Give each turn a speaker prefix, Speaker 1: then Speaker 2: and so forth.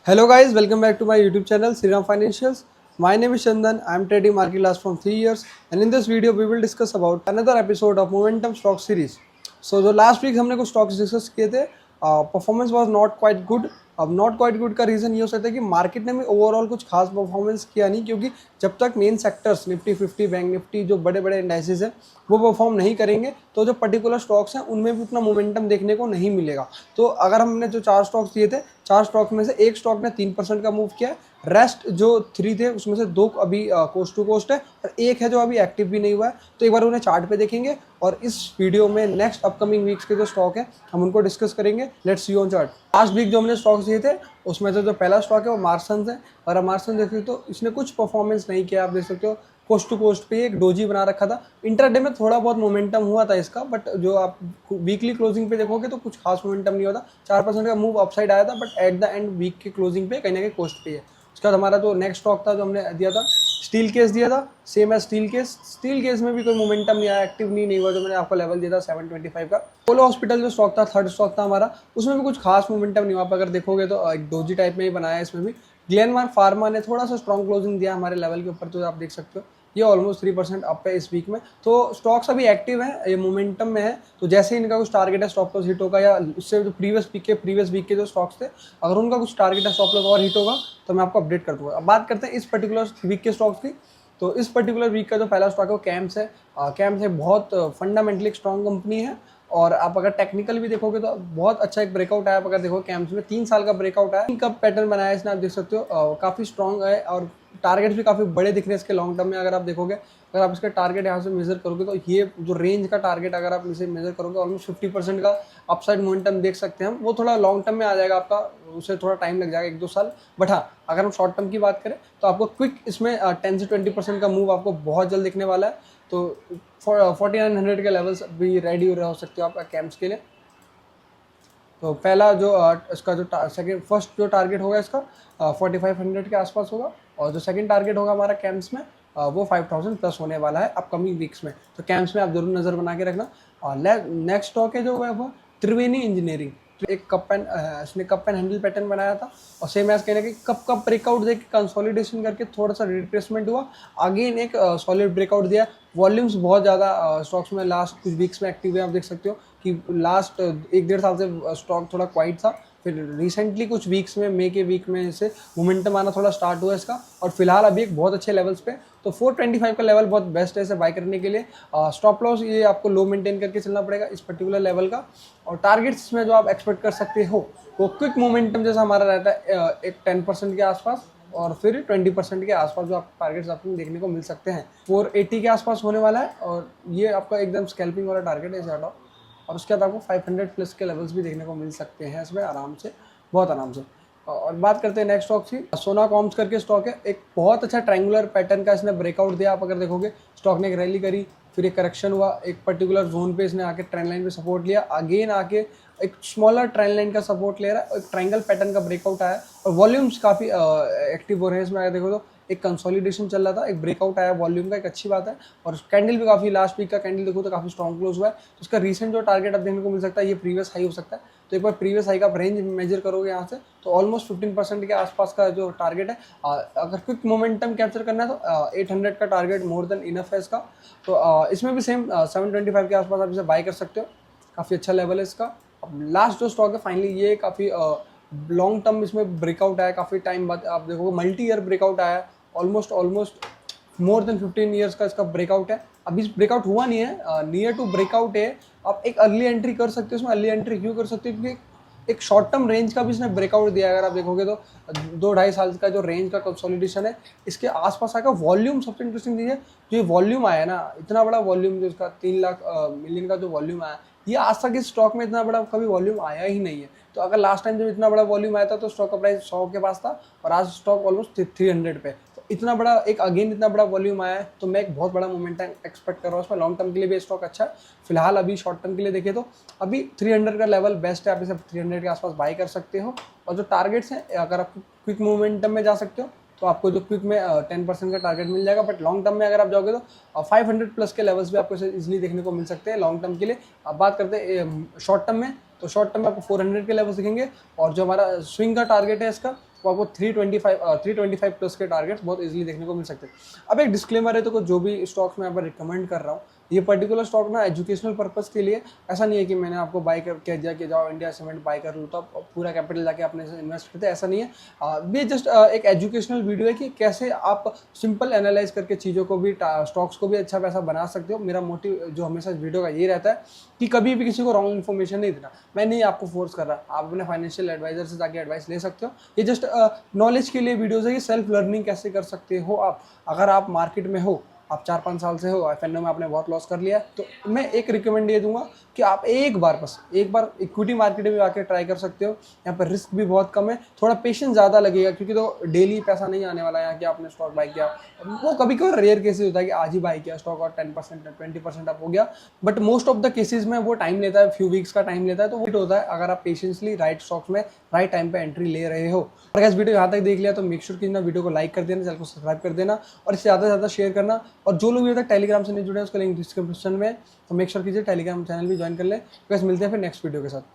Speaker 1: Hello guys, welcome back to my YouTube channel Sriram Financials. My name is Chandan. I am trading market last from 3 years, and in this video we will discuss about another episode of Momentum Stock Series. So the last week हमने कुछ stocks discuss किए थे. Performance was not quite good. अब not quite good का reason ये हो सकता है कि मार्केट ने भी ओवरऑल कुछ खास परफॉर्मेंस किया नहीं, क्योंकि जब तक main sectors Nifty 50 bank Nifty जो बड़े बड़े इंडाइसेस हैं वो परफॉर्म नहीं करेंगे तो जो पर्टिकुलर स्टॉक्स हैं उनमें भी उतना मोमेंटम देखने को नहीं मिलेगा। तो अगर हमने जो 4 स्टॉक्स दिए थे, 4 स्टॉक में से एक स्टॉक ने 3% का मूव किया है, रेस्ट जो 3 थे उसमें से 2 अभी कोस्ट टू कोस्ट है और एक है जो अभी एक्टिव भी नहीं हुआ है। तो एक बार उन्हें चार्ट पे देखेंगे और इस वीडियो में नेक्स्ट अपकमिंग वीक्स के जो स्टॉक है हम उनको डिस्कस करेंगे। Let's see on chart. Last week जो हमने स्टॉक्स दिए थे उसमें से जो पहला स्टॉक है वो मार्सन्स है, और मार्सन देखिए तो इसने कुछ परफॉर्मेंस नहीं किया। आप देख सकते हो कोस्ट टू कोस्ट पे एक डोजी बना रखा था। इंटरडे में थोड़ा बहुत मोमेंटम हुआ था इसका, बट जो आप वीकली क्लोजिंग पे देखोगे तो कुछ खास मोमेंटम नहीं होता। 4% का मूव अपसाइड आया था, but at the end week के क्लोजिंग पे कहीं ना कहीं कोस्ट पे है। उसके बाद हमारा जो नेक्स्ट स्टॉक था जो हमने दिया था स्टील केस दिया था, सेम है स्टील केस में भी कोई मोमेंटम नहीं आया, एक्टिव नहीं हुआ। जो मैंने आपको लेवल दिया था 725 का। पोलो हॉस्पिटल जो स्टॉक था, थर्ड स्टॉक था हमारा, उसमें भी कुछ खास मोमेंटम नहीं हुआ। आप अगर देखोगे तो एक डोजी टाइप में ही बनाया है। इसमें भी ग्लेनमार्क फार्मा ने थोड़ा सा स्ट्रॉन्ग क्लोजिंग दिया हमारे लेवल के ऊपर, तो आप देख सकते हो ये ऑलमोस्ट 3% अप है इस वीक में। तो स्टॉक्स अभी एक्टिव हैं, ये मोमेंटम में है। तो जैसे ही इनका कुछ टारगेट है स्टॉप लॉस हिट होगा, या उससे जो प्रीवियस वीक के जो स्टॉक्स थे अगर उनका कुछ टारगेट है स्टॉप लॉस और हिट होगा तो मैं आपको अपडेट कर दूंगा। अब बात करते हैं इस पर्टिकुलर वीक के स्टॉक्स की। तो इस पर्टिकुलर वीक का जो पहला स्टॉक है वो कैम्स है। कैम्स है बहुत फंडामेंटली स्ट्रॉन्ग कंपनी है, और आप अगर टेक्निकल भी देखोगे तो बहुत अच्छा एक ब्रेकआउट आया। आप अगर देखो कैम्स में 3 साल का ब्रेकआउट आया, कब पैटर्न बनाया इसने आप देख सकते हो। काफ़ी स्ट्रॉन्ग है और टारगेट्स भी काफ़ी बड़े दिख रहे हैं इसके लॉन्ग टर्म में। अगर आप देखोगे, अगर आप इसके टारगेट यहाँ से मेजर करोगे तो ये जो रेंज का टारगेट अगर आप इसे मेजर करोगे ऑलमोस्ट 50% का अपसाइड मोमेंटम देख सकते हैं हम। वो थोड़ा लॉन्ग टर्म में आ जाएगा आपका, उसे थोड़ा टाइम लग जाएगा 1-2 साल। बट हाँ, अगर हम शॉर्ट टर्म की बात करें तो आपको क्विक इसमें 10 से 20% का मूव आपको बहुत जल्द दिखने वाला है। तो 4900 के लेवल्स भी रेडी हो सकते हो आपका कैम्प्स के लिए। तो पहला जो इसका जो फर्स्ट जो टारगेट होगा इसका 4500 के आसपास होगा, और जो सेकंड टारगेट होगा हमारा कैम्प्स में वो 5000 प्लस होने वाला है अपकमिंग वीक्स में। तो कैम्प्स में आप जरूर नज़र बना के रखना। और नेक्स्ट स्टॉक है जो वो त्रिवेणी इंजीनियरिंग। एक इसने कप एंड हैंडल पैटर्न बनाया था, और सेम एज कहने कि कप का ब्रेकआउट देके कंसोलिडेशन करके थोड़ा सा रिट्रेसमेंट हुआ, अगेन एक सॉलिड ब्रेकआउट दिया। वॉल्यूम्स बहुत ज़्यादा स्टॉक्स में लास्ट कुछ वीक्स में एक्टिव है। आप देख सकते हो कि लास्ट 1-1.5 साल से स्टॉक थोड़ा क्वाइट था, फिर रिसेंटली कुछ वीक्स में मई के वीक में से मोमेंटम आना थोड़ा स्टार्ट हुआ इसका, और फिलहाल अभी एक बहुत अच्छे लेवल्स पे। तो 425 का लेवल बहुत बेस्ट है इसे बाय करने के लिए। स्टॉप लॉस ये आपको लो मेंटेन करके चलना पड़ेगा इस पर्टिकुलर लेवल का। और टारगेट्स में जो आप एक्सपेक्ट कर सकते हो वो क्विक मोमेंटम जैसा हमारा रहता है एक 10% के आसपास, और फिर 20% के आसपास जो आप टारगेट्स आपको देखने को मिल सकते हैं। 480 के आसपास होने वाला है, और ये आपका एकदम स्कैल्पिंग वाला टारगेट है इसे हटाओ। और उसके बाद आपको 500 प्लस के लेवल्स भी देखने को मिल सकते हैं इसमें आराम से, बहुत आराम से। और बात करते हैं नेक्स्ट स्टॉक की। सोना कॉम्स करके स्टॉक है, एक बहुत अच्छा ट्रायंगुलर पैटर्न का इसने ब्रेकआउट दिया। आप अगर देखोगे स्टॉक ने एक रैली करी, फिर एक करेक्शन हुआ, एक पर्टिकुलर जोन पे इसने आके ट्रेंड लाइन पे सपोर्ट लिया, अगेन आके एक स्मॉलर ट्रेंड लाइन का सपोर्ट ले रहा है, एक ट्रायंगल पैटर्न का ब्रेकआउट आया, और वॉल्यूम्स काफ़ी एक्टिव हो रहे हैं इसमें। अगर देखो तो एक कंसोलिडेशन चल रहा था, एक ब्रेकआउट आया वॉल्यूम का, एक अच्छी बात है। और कैंडल भी काफ़ी, लास्ट वीक का कैंडल देखो तो काफ़ी स्ट्रॉन्ग क्लोज हुआ है। तो उसका रीसेंट जो टारगेट अब देखने को मिल सकता है ये प्रीवियस हाई हो सकता है। तो एक बार प्रीवियस हाई का रेंज मेजर करोगे यहाँ से तो ऑलमोस्ट 15% के आसपास का जो टारगेट है। अगर क्विक मोमेंटम कैप्चर करना है तो 800 का टारगेट मोर देन इनफ है इसका। तो इसमें भी सेम 725 के आसपास आप इसे बाय कर सकते हो, काफ़ी अच्छा लेवल है इसका। अब लास्ट जो स्टॉक है फाइनली ये काफ़ी लॉन्ग टर्म इसमें ब्रेकआउट आया, काफ़ी टाइम बाद आप देखोगे मल्टी ईयर ब्रेकआउट आया, ऑलमोस्ट मोर देन 15 ईयर्स का इसका ब्रेकआउट है। अभी ब्रेकआउट हुआ नहीं है, नियर टू ब्रेकआउट है। आप एक अर्ली एंट्री कर सकते हो इसमें। अर्ली एंट्री क्यों कर सकते हो? क्योंकि एक शॉर्ट टर्म रेंज का भी इसने ब्रेकआउट दिया है। अगर आप देखोगे तो 2-2.5 साल का जो रेंज का कंसोलिडेशन है इसके आसपास आएगा। वॉल्यूम सबसे इंटरेस्टिंग चीज़ है, जो वॉल्यूम आया ना, इतना बड़ा वॉल्यूम जो इसका 3 लाख मिलियन का जो वॉल्यूम आया, ये आज तक इस स्टॉक में इतना बड़ा कभी वॉल्यूम आया ही नहीं है। तो अगर लास्ट टाइम जब इतना बड़ा वॉल्यूम आया था तो स्टॉक का प्राइस 100 के पास था, और आज स्टॉक ऑलमोस्ट 300 पे। तो इतना बड़ा इतना बड़ा वॉल्यूम आया है, तो मैं एक बहुत बड़ा मोमेंटम एक्सपेक्ट कर रहा हूँ इसमें। लॉन्ग टर्म के लिए भी स्टॉक अच्छा है। फिलहाल अभी शॉर्ट टर्म के लिए देखें तो अभी 300 का लेवल बेस्ट है, आप इसे 300 के आसपास बाय कर सकते हो। और जो टारगेट्स हैं, अगर आप क्विक मोमेंटम में जा सकते हो तो आपको जो क्विक में 10% का टारगेट मिल जाएगा। बट लॉन्ग टर्म में अगर आप जाओगे तो 500 प्लस के लेवल्स भी आपको इजीली देखने को मिल सकते हैं लॉन्ग टर्म के लिए। अब बात करते हैं शॉर्ट टर्म में, तो शॉर्ट टर्म में आपको 400 के लेवल्स दिखेंगे, और जो हमारा स्विंग का टारगेट है इसका तो आपको 325 प्लस के टारगेट्स बहुत इजीली देखने को मिल सकते हैं। अब एक डिस्क्लेमर है, तो जो भी स्टॉक्स मैं यहाँ पर रिकमेंड कर रहा हूँ, ये पर्टिकुलर स्टॉक ना एजुकेशनल पर्पस के लिए, ऐसा नहीं है कि मैंने आपको बाय कर कह दिया कि जाओ इंडिया सीमेंट बाय कर लो तो आप पूरा कैपिटल जाके अपने से इन्वेस्ट करते, ऐसा नहीं है। ये जस्ट एक एजुकेशनल वीडियो है कि कैसे आप सिंपल एनालाइज करके चीज़ों को भी, स्टॉक्स को भी अच्छा पैसा बना सकते हो। मेरा मोटिव जो हमेशा इस वीडियो का ये रहता है कि कभी भी किसी को रॉन्ग इन्फॉर्मेशन नहीं देना। मैं नहीं आपको फोर्स कर रहा, आप अपने फाइनेंशियल एडवाइजर से जाके एडवाइस ले सकते हो। ये जस्ट नॉलेज के लिए वीडियोज़ है कि सेल्फ लर्निंग कैसे कर सकते हो आप। अगर आप मार्केट में हो, आप 4-5 साल से हो, एफएनओ में आपने बहुत लॉस कर लिया, तो मैं एक रिकमेंड ये दूंगा कि आप एक बार इक्विटी मार्केट में आके ट्राई कर सकते हो। यहाँ पर रिस्क भी बहुत कम है, थोड़ा पेशेंस ज़्यादा लगेगा क्योंकि तो डेली पैसा नहीं आने वाला है यहाँ कि आपने स्टॉक बाई किया। वो कभी कभी रेयर केसेस होता है कि आज ही बाई किया स्टॉक और 10% 20% अप हो गया, but most of the cases में वो टाइम लेता है, फ्यू वीक्स का टाइम लेता है। तो वो होता है अगर आप पेशेंसली राइट स्टॉक्स में राइट टाइम पे एंट्री ले रहे हो। और अगर इस वीडियो यहाँ तक देख लिया तो मेक श्योर कि ना वीडियो को लाइक कर देना, चैनल को सब्सक्राइब कर देना और इसे ज़्यादा से ज़्यादा शेयर करना। और जो लोग अभी तक टेलीग्राम से नहीं जुड़े हैं उसका लिंक डिस्क्रिप्शन में, तो मेक श्योर कीजिए टेलीग्राम चैनल भी ज्वाइन कर ले। बस मिलते हैं फिर नेक्स्ट वीडियो के साथ।